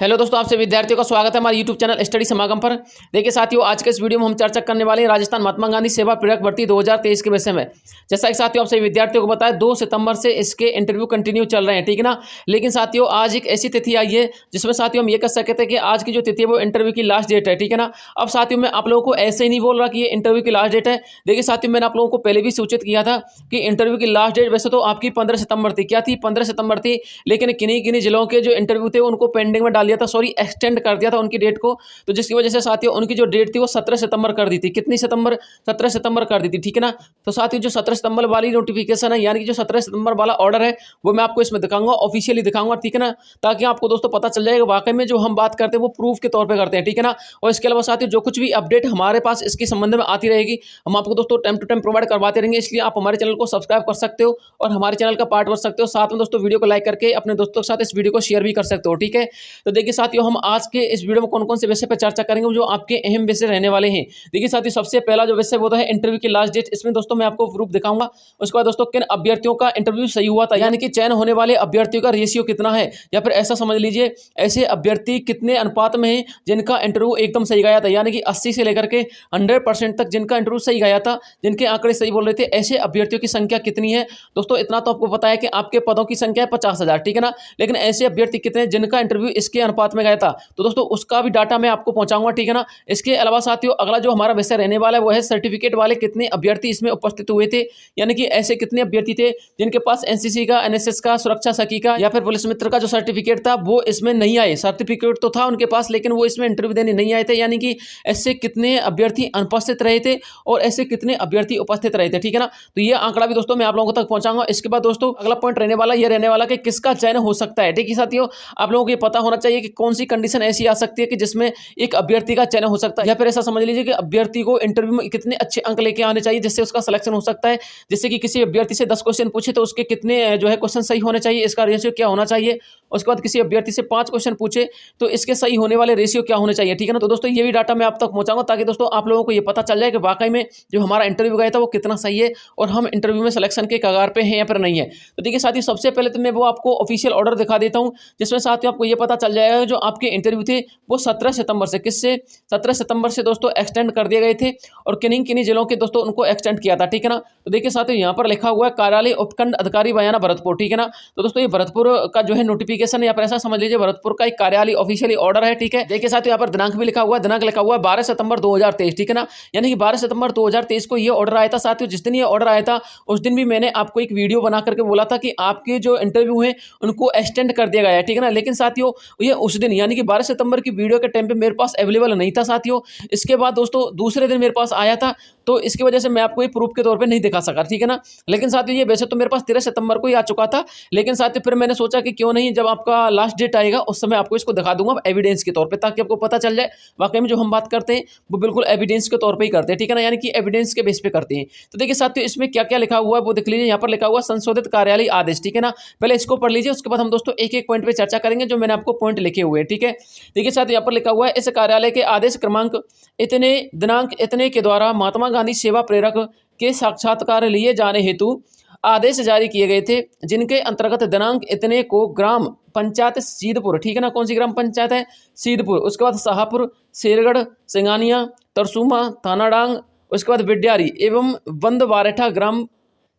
Hello दोस्तों, आपसे विद्यार्थियों का स्वागत है हमारे यूट्यूब चैनल स्टडी समागम पर। देखिए साथियों, आज के इस वीडियो में हम चर्चा करने वाले हैं राजस्थान महात्मा गांधी सेवा प्रेरक भर्ती 2023 के विषय में। जैसा कि साथियों आपसे विद्यार्थियों को बताया 2 सितंबर से इसके इंटरव्यू कंटिन्यू चल रहे हैं, ठीक है ना। लेकिन साथियों आज एक ऐसी तिथि आई है जिसमें साथियों हम ये कह सकते हैं कि आज की जो तिथि है वो इंटरव्यू की लास्ट डेट है, ठीक है ना। अब साथियों मैं आप लोगों को ऐसे ही नहीं बोल रहा कि ये इंटरव्यू की लास्ट डेट है। देखिए साथियों, मैंने आप लोगों को पहले भी सूचित किया था कि इंटरव्यू की लास्ट डेट वैसे तो आपकी 15 सितंबर थी। क्या थी? 15 सितंबर थी। लेकिन किन्हीं किन्हीं जिलों के जो इंटरव्यू थे उनको पेंडिंग में डाल दिया था, सॉरी एक्सटेंड कर दिया था उनकी डेट को। तो जिसकी वजह से साथियों उनकी जो डेट थी वो 17 सितंबर कर दी थी। कितनी सितंबर? 17 सितंबर कर दी थी, ठीक है ना। तो साथियों जो 17 सितंबर वाली नोटिफिकेशन है, यानी कि जो 17 सितंबर वाला ऑर्डर है वो मैं आपको इसमें दिखाऊंगा, ऑफिशियली दिखाऊंगा, ठीक है ना। ताकि आपको दोस्तों पता चल जाएगा वाकई में जो हम बात करते हैं वो प्रूफ के तौर पर करते हैं, ठीक है ना। और इसके अलावा साथियों जो कुछ भी अपडेट हमारे पास इसके संबंध में आती रहेगी हम आपको दोस्तों टाइम टू टाइम प्रोवाइड करवाते रहेंगे। इसलिए आप हमारे चैनल को सब्सक्राइब कर सकते हो और हमारे चैनल का पार्ट बन सकते हो। साथ में दोस्तों वीडियो को लाइक करके अपने दोस्तों के साथ इस वीडियो को शेयर भी कर सकते हो, ठीक है। तो देखिए साथियों, हम आज के इस वीडियो में कौन कौन से विषय पर चर्चा करेंगे जो आपके अहम विषय रहने वाले हैं। देखिए साथियों, सबसे पहला जो विषय वो है इंटरव्यू की लास्ट डेट। इसमें दोस्तों मैं आपको प्रूफ दिखाऊंगा। उसके बाद दोस्तों किन अभ्यर्थियों का इंटरव्यू सही हुआ था, यानी कि चयन होने वाले अभ्यर्थियों का रेशियो कितना है, या फिर ऐसा समझ लीजिए ऐसे अभ्यर्थी कितने अनुपात में हैं जिनका इंटरव्यू एकदम सही गया था, यानी कि 80 से लेकर के 100% तक जिनका इंटरव्यू सही गया था, जिनके आंकड़े सही बोल रहे थे, ऐसे अभ्यर्थियों की संख्या कितनी है। दोस्तों इतना तो आपको पता है कि आपके पदों की संख्या है 50,000, ठीक है ना। लेकिन ऐसे अभ्यर्थी कितने जिनका इंटरव्यू इसके अनुपात में गया था, तो दोस्तों उसका भी डाटा मैं आपको पहुंचाऊंगा, ठीक है ना। इसके अलावा साथियों अगला जो हमारा विषय रहने वाला है वो है सर्टिफिकेट वाले कितने अभ्यर्थी इसमें उपस्थित हुए थे, यानी कि ऐसे कितने अभ्यर्थी थे जिनके पास एनसीसी का, एनएसएस का, सुरक्षा सखी का या फिर पुलिस मित्र का जो सर्टिफिकेट था वो इसमें नहीं आए। सर्टिफिकेट तो था उनके पास लेकिन वो इसमें इंटरव्यू देने नहीं आए थे, यानी कि ऐसे कितने अभ्यर्थी अनुपस्थित रहे थे और ऐसे कितने अभ्यर्थी उपस्थित रहे थे, ठीक है ना। तो ये आंकड़ा भी दोस्तों मैं आप लोगों तक पहुंचाऊंगा। इसके बाद दोस्तों अगला पॉइंट रहने वाला ये रहने वाला कि किसका चयन हो सकता है, ठीक है साथियों। आप लोगों को ये पता होना चाहिए कि कौन सी कंडीशन ऐसी आ सकती है कि जिसमें एक अभ्यर्थी का चयन हो सकता है, या फिर ऐसा समझ लीजिए कि अभ्यर्थी को इंटरव्यू में कितने अच्छे अंक लेके आने चाहिए जिससे उसका सिलेक्शन हो सकता है। जैसे कि किसी अभ्यर्थी से 10 क्वेश्चन पूछे तो उसके कितने जो है क्वेश्चन सही होने चाहिए, इसका रेशियो क्या होना चाहिए। उसके बाद किसी अभ्यर्थी से 5 क्वेश्चन पूछे तो इसके सही होने वाले रेशियो क्या होने चाहिए, ठीक है ना। तो दोस्तों ये भी डाटा मैं आप तक पहुंचाऊंगा ताकि दोस्तों आप लोगों को ये पता चल जाए कि वाकई में जो हमारा इंटरव्यू गया था वो कितना सही है और हम इंटरव्यू में सिलेक्शन के कगार पे हैं या फिर नहीं है। तो देखिए साथियों, सबसे पहले तो मैं वो आपको ऑफिशियल ऑर्डर दिखा देता हूँ जिसमें साथियों आपको ये पता चल जाएगा जो आपके इंटरव्यू थे वो 17 सितंबर से, किससे? 17 सितंबर से दोस्तों एक्सटेंड कर दिए गए थे और किन्हीं किन्हीं जिलों के दोस्तों उनको एक्सटेंड किया था, ठीक है ना। तो देखिए साथियों यहाँ पर लिखा हुआ है कार्यालय उपखंड अधिकारी बयाना भरतपुर, ठीक है ना। तो दोस्तों ये भरतपुर का जो है नोटिफिकेशन या फिर ऐसा समझ लीजिए भरतपुर का एक कार्यालय ऑफिशियली ऑर्डर है, ठीक है। देखिए साथियों यहाँ पर दिनांक भी लिखा हुआ है, दिनांक लिखा हुआ है 12 सितंबर 2023, ठीक है ना। यानी कि 12 सितंबर 2023 को ये ऑर्डर आया था। साथियों जिस दिन ये ऑर्डर आया था उस दिन भी मैंने आपको एक वीडियो बना करके बोला था कि आपके जो इंटरव्यू है उनको एक्सटेंड कर दिया गया है, ठीक है ना। लेकिन साथियों ये उस दिन यानी कि 12 सितंबर की वीडियो के टाइम पे मेरे पास अवेलेबल नहीं था साथियों। इसके बाद दोस्तों दूसरे दिन मेरे पास आया था, तो इसकी वजह से मैं आपको ये प्रूफ के तौर पे नहीं दिखा सका, ठीक है ना। लेकिन साथियों ये वैसे तो मेरे पास 13 सितंबर को ही आ चुका था, लेकिन साथियों फिर मैंने सोचा कि क्यों नहीं जब आपका लास्ट डेट आएगा उस समय आपको इसको दिखा दूंगा एविडेंस के तौर पे, ताकि आपको पता चल जाए वाकई में जो हम बात करते हैं वो बिल्कुल एविडेंस के तौर पर ही करते हैं, ठीक है ना, यानी कि एविडेंस के बेस पे करते हैं। तो देखिए साथियों इसमें क्या क्या लिखा हुआ है वो देख लीजिए। यहाँ पर लिखा हुआ संशोधित कार्यालय आदेश, ठीक है ना। पहले इसको पढ़ लीजिए, उसके बाद हम दोस्तों एक एक पॉइंट पे चर्चा करेंगे जो मैंने आपको पॉइंट लिखे हुए हैं, ठीक है। देखिए साथियों यहाँ पर लिखा हुआ है इस कार्यालय के आदेश क्रमांक इतने दिनांक इतने के द्वारा महात्मा गांधी सेवा प्रेरक के साक्षात्कार लिए जाने हेतु आदेश जारी किए गए थे, जिनके अंतर्गत दिनांक इतने को ग्राम पंचायत सीधपुर, ठीक है ना, कौन सी ग्राम पंचायत है? सीधपुर। उसके बाद शाहपुर, शेरगढ़, सिंगानिया, तरसुमा, थानाडांग, उसके बाद बिड्यारी एवं बंदवारेठा ग्राम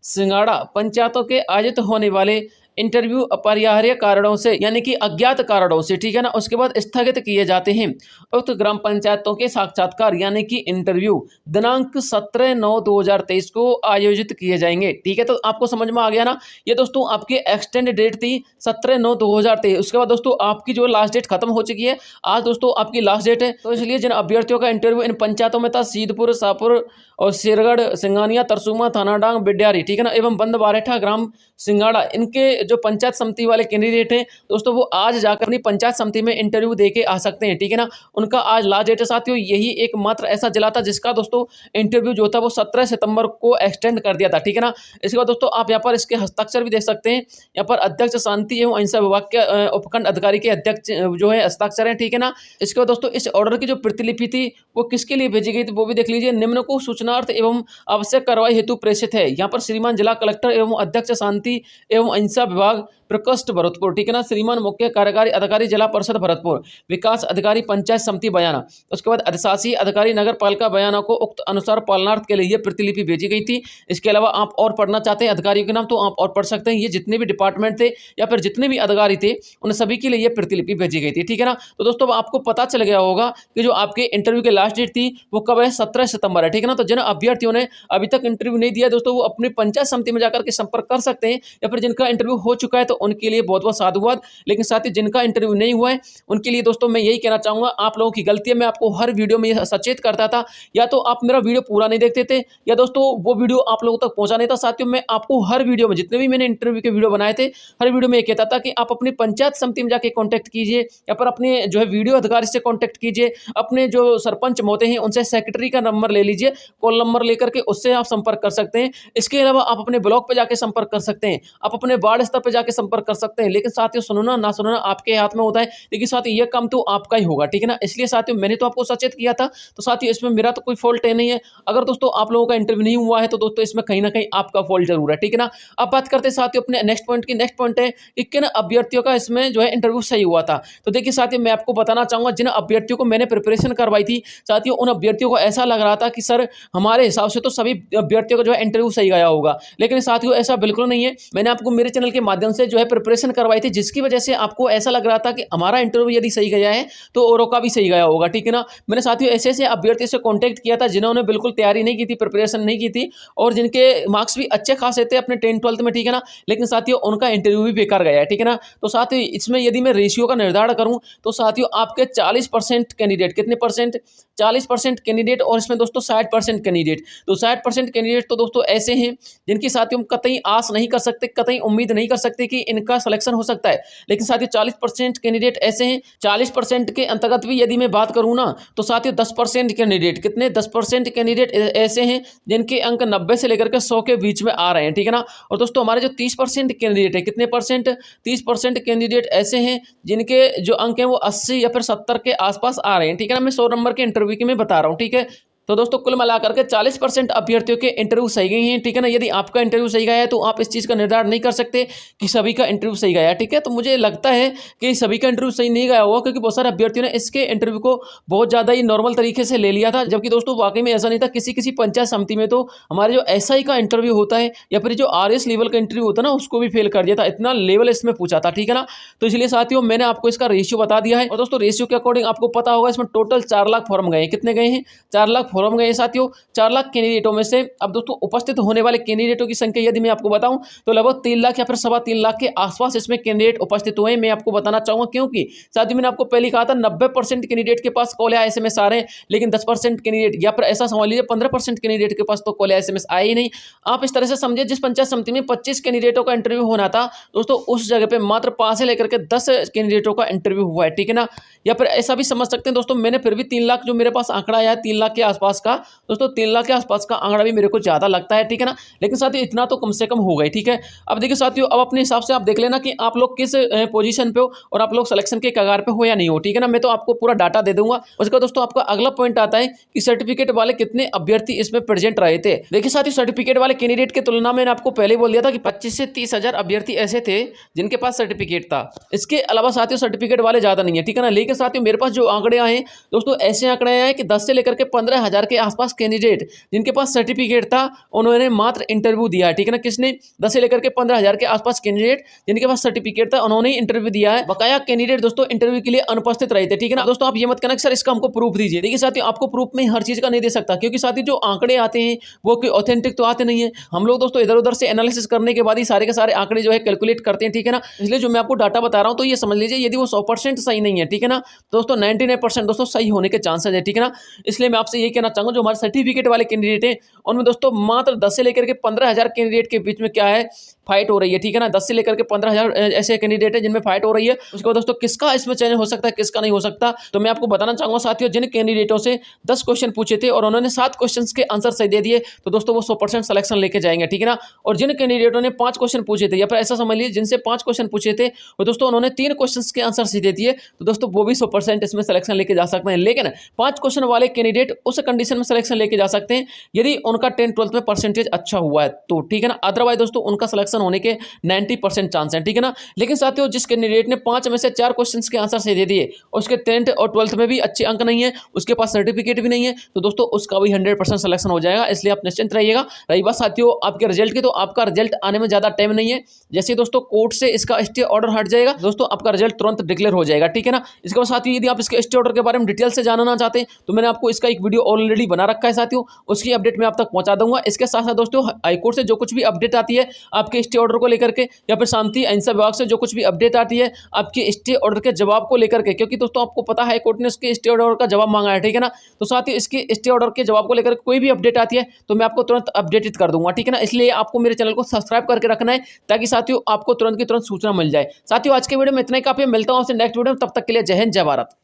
सिंगाड़ा पंचायतों के आयोजित होने वाले इंटरव्यू अपरिहार्य कारणों से यानी कि अज्ञात कारणों से, ठीक है ना, उसके बाद स्थगित किए जाते हैं। उक्त ग्राम पंचायतों के साक्षात्कार यानी कि इंटरव्यू दिनांक 17/9/2023 को आयोजित किए जाएंगे, ठीक है। तो आपको समझ में आ गया ना। ये दोस्तों आपकी एक्सटेंड डेट थी 17/9/2023। उसके बाद दोस्तों आपकी जो लास्ट डेट खत्म हो चुकी है, आज दोस्तों आपकी लास्ट डेट है। तो इसलिए जिन अभ्यर्थियों का इंटरव्यू इन पंचायतों में था सीधपुर, शाहपुर और शेरगढ़, सिंगानिया, तरसुमा, थानाडांग, बिड्यारी, ठीक है ना, एवं बंदवारेठा ग्राम सिंगाड़ा, इनके जो पंचायत समिति वाले कैंडिडेट हैं दोस्तों वो आज जाकर अपनी पंचायत समिति में इंटरव्यू देके आ सकते हैं, ठीक है ना। उनका आज लास्ट डेट है साथियों। यही एकमात्र ऐसा जिला था जिसका दोस्तों इंटरव्यू जो था वो 17 सितंबर को एक्सटेंड कर दिया था, ठीक है ना। इसके बाद दोस्तों आप यहाँ पर इसके हस्ताक्षर भी देख सकते हैं। यहाँ पर अध्यक्ष शांति एवं अहिंसा विभाग के उपखंड अधिकारी के अध्यक्ष जो है हस्ताक्षर है, ठीक है ना। इसके बाद दोस्तों इस ऑर्डर की जो प्रतिलिपि थी वो किसके लिए भेजी गई थी वो भी देख लीजिए। निम्न को सूचनार्थ एवं आवश्यक कार्रवाई हेतु प्रेषित है। यहाँ पर श्रीमान जिला कलेक्टर एवं अध्यक्ष शांति एवं अहिंसा विभाग प्रकोष्ठ भरतपुर, ठीक है ना। श्रीमान मुख्य कार्यकारी अधिकारी जिला परिषद भरतपुर, विकास अधिकारी पंचायत समिति बयाना। उसके बाद अधिशासी अधिकारी नगर पालिका बयाना को उक्त अनुसार पालनार्थ के लिए ये प्रतिलिपि भेजी गई थी। इसके अलावा आप और पढ़ना चाहते हैं अधिकारियों के नाम तो आप और पढ़ सकते हैं। ये जितने भी डिपार्टमेंट थे या फिर जितने भी अधिकारी थे उन सभी के लिए ये प्रतिलिपि भेजी गई थी, ठीक है ना। तो दोस्तों आपको पता चल गया होगा कि जो आपके इंटरव्यू की लास्ट डेट थी वो कब है, 17 सितंबर है, ठीक है ना। तो जिन अभ्यर्थियों ने अभी तक इंटरव्यू नहीं दिया दोस्तों वो अपनी पंचायत समिति में जाकर के संपर्क कर सकते हैं, या फिर जिनका इंटरव्यू हो चुका है तो उनके लिए बहुत बहुत साधुवाद। लेकिन साथ ही जिनका इंटरव्यू नहीं हुआ है उनके लिए दोस्तों मैं यही कहना चाहूंगा, आप लोगों की गलती है, मैं आपको हर वीडियो में यह सचेत करता था, या तो आप मेरा वीडियो पूरा नहीं देखते थे या दोस्तों वो वीडियो आप लोगों तक पहुंचा नहीं था। साथियों मैं आपको हर वीडियो में जितने भी मैंने इंटरव्यू के वीडियो बनाए थे हर वीडियो में ये कहता था कि आप अपनी पंचायत समिति में जाके कांटेक्ट कीजिए, या फिर अपने जो है वीडियो अधिकारी से कांटेक्ट कीजिए, अपने जो सरपंच महोदय हैं उनसे सेक्रेटरी का नंबर ले लीजिए, कॉल नंबर लेकर के उससे आप संपर्क कर सकते हैं। इसके अलावा आप अपने ब्लॉक पे जाके संपर्क कर सकते हैं, आप अपने वार्ड स्तर पे जाके संपर्क कर सकते हैं। लेकिन साथियों सुनना ना सुनना आपके हाथ में होता है, लेकिन साथियों ये काम तो आपका ही होगा, ठीक है ना। इसलिए साथियों मैंने तो आपको सचेत किया था, तो साथियों इसमें मेरा तो कोई फॉल्ट है नहीं है। अगर दोस्तों आप लोगों का इंटरव्यू नहीं हुआ है तो दोस्तों इसमें कहीं ना कहीं आपका फॉल्ट जरूर है, ठीक है ना। अब बात करते हैं साथियों अपने नेक्स्ट पॉइंट की। नेक्स्ट पॉइंट है कि किन अभ्यर्थियों का इसमें जो है इंटरव्यू सही हुआ था। तो देखिए साथियों मैं आपको बताना चाहूंगा जिन अभ्यर्थियों को मैंने प्रिपरेशन करवाई थी साथियों उन अभ्यर्थियों को ऐसा लग रहा था कि सर हमारे हिसाब से तो सभी अभ्यर्थियों का जो है इंटरव्यू सही गया होगा, लेकिन साथियों ऐसा बिल्कुल नहीं है। मैंने आपको मेरे चैनल के माध्यम से जो है प्रिपरेशन करवाई थी, जिसकी वजह से आपको ऐसा लग रहा था कि हमारा इंटरव्यू यदि सही गया है तो औरों का भी सही गया होगा, ठीक है ना। मैंने साथियों ऐसे ऐसे अभ्यर्थियों से कॉन्टैक्ट किया था जिन्होंने बिल्कुल तैयारी नहीं की थी, प्रिपरेशन नहीं की थी, और जिनके मार्क्स भी अच्छे खासे थे अपने 10th-12th में, ठीक है ना, लेकिन साथियों उनका इंटरव्यू भी बेकार गया है, ठीक है ना। तो साथियों इसमें यदि मैं रेशियो का निर्धारण करूं तो साथियों आपके 40% कैंडिडेट, कितने परसेंट, 40% कैंडिडेट, और इसमें दोस्तों 60% कैंडिडेट। तो 60% कैंडिडेट तो दोस्तों ऐसे हैं जिनकी साथियों हम कतई आस नहीं कर सकते, कतई उम्मीद नहीं कर सकते कि इनका सिलेक्शन हो सकता है। लेकिन साथियों 40% कैंडिडेट ऐसे हैं, 40% के अंतर्गत भी यदि मैं बात करूं ना तो साथियों 10% कैंडिडेट, कितने, 10% कैंडिडेट ऐसे हैं जिनके अंक 90 से लेकर के 100 के बीच में आ रहे हैं, ठीक है ना। और दोस्तों हमारे जो 30% कैंडिडेट है, कितने परसेंट, 30% कैंडिडेट ऐसे हैं जिनके जो अंक हैं वो 80 या फिर 70 के आसपास आ रहे हैं, ठीक है ना। मैं 100 नंबर के इंटरव्यू की मैं बता रहा हूँ, ठीक है। तो दोस्तों कुल मिलाकर के 40% अभ्यर्थियों के इंटरव्यू सही गए हैं, ठीक है ना। यदि आपका इंटरव्यू सही गया है तो आप इस चीज़ का निर्धारण नहीं कर सकते कि सभी का इंटरव्यू सही गया है, ठीक है। तो मुझे लगता है कि सभी का इंटरव्यू सही नहीं गया होगा, क्योंकि बहुत सारे अभ्यर्थियों ने इसके इंटरव्यू को बहुत ज़्यादा ही नॉर्मल तरीके से ले लिया था, जबकि दोस्तों वाकई में ऐसा नहीं था। किसी किसी पंचायत समिति में तो हमारे जो SI का इंटरव्यू होता है या फिर जो RS लेवल का इंटरव्यू होता है ना उसको भी फेल कर दिया था, इतना लेवल इसमें पूछा था, ठीक है ना। तो इसलिए साथियों मैंने आपको इसका रेशियो बता दिया है, और दोस्तों रेशियो के अकॉर्डिंग आपको पता होगा इसमें टोटल 4 लाख फॉर्म गए हैं। कितने गए हैं, 4 लाख फॉर्म गए हैं साथियों, 4 लाख कैंडिडेटों में से। अब दोस्तों उपस्थित होने वाले कैंडिडेटों की संख्या यदि मैं आपको बताऊं तो लगभग 3 लाख या फिर 3.25 लाख के आसपास इसमें कैंडिडेट उपस्थित हुए हैं। मैं आपको बताना चाहूंगा क्योंकि साथियों मैंने आपको पहले कहा था 90% कैंडिडेट के पास कॉल या SMS आ रहे हैं, लेकिन 10% कैंडिडेट या फिर ऐसा समझ लीजिए 15% कैंडिडेट के पास तो कॉल या SMS आए ही नहीं। आप इस तरह से समझिए जिस पंचायत समिति में 25 कैंडिडेटों का इंटरव्यू होना था दोस्तों उस जगह पे मात्र 5 से लेकर के 10 कैंडिडेटों का इंटरव्यू हुआ है, ठीक है ना। या फिर ऐसा भी समझ सकते हैं दोस्तों मैंने फिर भी 3 लाख जो मेरे पास आंकड़ा आया है 3 लाख के आसपास का, दोस्तों 3 लाख के आसपास का आंकड़ा भी मेरे को ज़्यादा लगता है, ठीक है ना। लेकिन साथियों इतना तो कम से कम हो गई, ठीक है। अब देखिए साथियों अब अपने हिसाब से आप देख लेना कि आप लोग किस पोजीशन पे हो और आप लोग सिलेक्शन के कगार पे हो या नहीं हो, ठीक है ना। मैं तो आपको पूरा डाटा दे दूंगा। उसके बाद दोस्तों आपका अगला पॉइंट आता है कि सर्टिफिकेट वाले कितने अभ्यर्थी इसमें प्रेजेंट रहे थे। देखिए साथियों सर्टिफिकेट वाले कैंडिडेट की तुलना में मैंने आपको पहले बोल दिया था कि 25 से 30 हजार अभ्यर्थी ऐसे थे जिनके पास सर्टिफिकेट था। इसके अलावा साथियों सर्टिफिकेट वाले ज्यादा नहीं है, ठीक है ना। लेकिन साथियों मेरे पास जो आंकड़े आए हैं दोस्तों ऐसे आंकड़े आए हैं कि 10 से लेकर के 15 हजार के आसपास कैंडिडेट जिनके पास सर्टिफिकेट था उन्होंने मात्र इंटरव्यू दिया है, ठीक है ना। किसने, 10 से लेकर के 15 हजार के आसपास कैंडिडेट जिनके पास सर्टिफिकेट था उन्होंने इंटरव्यू दिया है। बकाया कैंडिडेट दोस्तों इंटरव्यू के लिए अनुपस्थित रहे थे, ठीक है ना। दोस्तों आप ये मत कहना कि सर इसका हमको प्रूफ दीजिए। देखिए साथियों आपको प्रूफ में हर चीज का नहीं दे सकता, क्योंकि साथियों जो आंकड़े आते हैं वो कोई ऑथेंटिक तो आते नहीं है। हम लोग दोस्तों इधर उधर से एनालिसिस करने के बाद ही सारे के सारे आंकड़े जो है कैलकुलेट करते हैं, ठीक है ना। इसलिए जो मैं आपको डाटा बता रहा हूं तो ये समझ लीजिए यदि वो 100% सही नहीं है, ठीक है ना, दोस्तों 99% दोस्तों सही होने के चांसेस है, ठीक है ना। इसलिए मैं आपसे ये कहना चाहूंगा जो हमारे सर्टिफिकेट वाले कैंडिडेट हैं उनमें दोस्तों मात्र 10 से लेकर के 15 हजार कैंडिडेट के बीच में क्या है, फाइट हो रही है, ठीक है ना। 10 से लेकर के 15 हजार ऐसे कैंडिडेट है जिनमें फाइट हो रही है। उसके बाद दोस्तों किसका इसमें चयन हो सकता है, किसका नहीं हो सकता, तो मैं आपको बताना चाहूंगा साथियों जिन कैंडिडेटों से 10 क्वेश्चन पूछे थे और उन्होंने 7 क्वेश्चन के आंसर सही दे दिए तो दोस्तों वो 100% सिलेक्शन लेके जाएंगे, ठीक है ना। और जिन कैंडिडेटों ने 5 क्वेश्चन पूछे थे या फिर ऐसा समझ लीजिए जिनसे 5 क्वेश्चन पूछे थे और दोस्तों उन्होंने 3 क्वेश्चन के आंसर सही दे दिए तो दोस्तों वो भी 100% इसमें सिलेक्शन लेके जा सकते हैं। लेकिन 5 क्वेश्चन वाले कैंडिडेट उस कंडीशन में सिलेक्शन लेके जा सकते हैं यदि उनका 10th-12th में परसेंटेज अच्छा हुआ है तो, ठीक है ना। अदरवाइज दोस्तों उनका सिलेक्शन सिलेक्शन होने के 90% चांस हैं, ठीक है ना। लेकिन साथियों जिस कैंडिडेट ने 5 में से 4 क्वेश्चन के आंसर सही दे दिए, उसके 10th और 12th में भी अच्छे अंक नहीं है, उसके पास सर्टिफिकेट भी नहीं है, तो दोस्तों उसका भी 100% सिलेक्शन हो जाएगा, इसलिए आप निश्चिंत रहिएगा। रही बात साथियों आपके रिजल्ट की, तो आपका रिजल्ट आने में ज़्यादा टाइम नहीं है। जैसे दोस्तों कोर्ट से इसका स्टे ऑर्डर हट जाएगा, दोस्तों आपका रिजल्ट तुरंत डिक्लेयर हो जाएगा, ठीक है ना। इसके बाद साथियों यदि आप इसके स्टे ऑर्डर के बारे में डिटेल से जानना चाहते हैं तो मैंने आपको इसका एक वीडियो ऑलरेडी बना रखा है साथियों, उसकी अपडेट मैं आप तक पहुंचा दूंगा। इसके साथ साथ दोस्तों हाईकोर्ट से जो कुछ भी अपडेट आती है आपके स्टे ऑर्डर को लेकर के, या फिर शांति अहिंसा विभाग से जो कुछ भी अपडेट आती है आपके स्टे ऑर्डर के जवाब को लेकर के, क्योंकि दोस्तों आपको पता है कोर्ट ने उसके स्टे ऑर्डर का जवाब मांगा है, ठीक है ना। तो साथियों इसके स्टे ऑर्डर के जवाब को लेकर कोई भी अपडेट आती है तो मैं आपको तुरंत अपडेटेड कर दूंगा, ठीक है ना। इसलिए आपको मेरे चैनल को सब्सक्राइब करके रखना है ताकि साथियों आपको तुरंत की तुरंत सूचना मिल जाए। साथियों आज के वीडियो में इतना ही काफी, मिलता हूं आपसे नेक्स्ट वीडियो में, तब तक के लिए जय हिंद जय भारत।